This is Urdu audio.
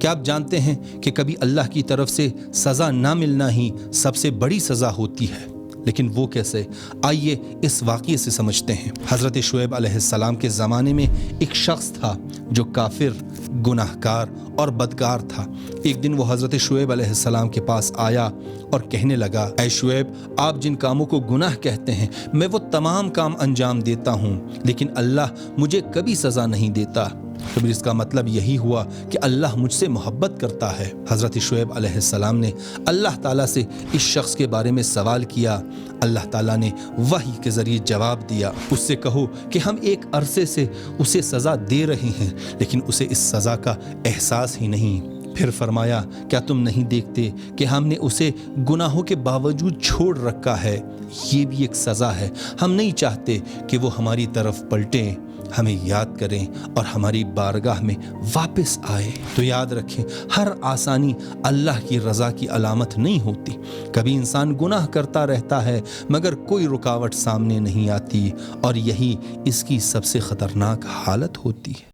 کیا آپ جانتے ہیں کہ کبھی اللہ کی طرف سے سزا نہ ملنا ہی سب سے بڑی سزا ہوتی ہے؟ لیکن وہ کیسے؟ آئیے اس واقعے سے سمجھتے ہیں۔ حضرت شعیب علیہ السلام کے زمانے میں ایک شخص تھا جو کافر، گناہگار اور بدکار تھا۔ ایک دن وہ حضرت شعیب علیہ السلام کے پاس آیا اور کہنے لگا، اے شعیب، آپ جن کاموں کو گناہ کہتے ہیں میں وہ تمام کام انجام دیتا ہوں، لیکن اللہ مجھے کبھی سزا نہیں دیتا۔ پھر اس کا مطلب یہی ہوا کہ اللہ مجھ سے محبت کرتا ہے۔ حضرت شعیب علیہ السلام نے اللہ تعالیٰ سے اس شخص کے بارے میں سوال کیا۔ اللہ تعالیٰ نے وحی کے ذریعے جواب دیا، اس سے کہو کہ ہم ایک عرصے سے اسے سزا دے رہے ہیں، لیکن اسے اس سزا کا احساس ہی نہیں۔ پھر فرمایا، کیا تم نہیں دیکھتے کہ ہم نے اسے گناہوں کے باوجود چھوڑ رکھا ہے؟ یہ بھی ایک سزا ہے۔ ہم نہیں چاہتے کہ وہ ہماری طرف پلٹیں، ہمیں یاد کریں اور ہماری بارگاہ میں واپس آئے۔ تو یاد رکھیں، ہر آسانی اللہ کی رضا کی علامت نہیں ہوتی۔ کبھی انسان گناہ کرتا رہتا ہے مگر کوئی رکاوٹ سامنے نہیں آتی، اور یہی اس کی سب سے خطرناک حالت ہوتی ہے۔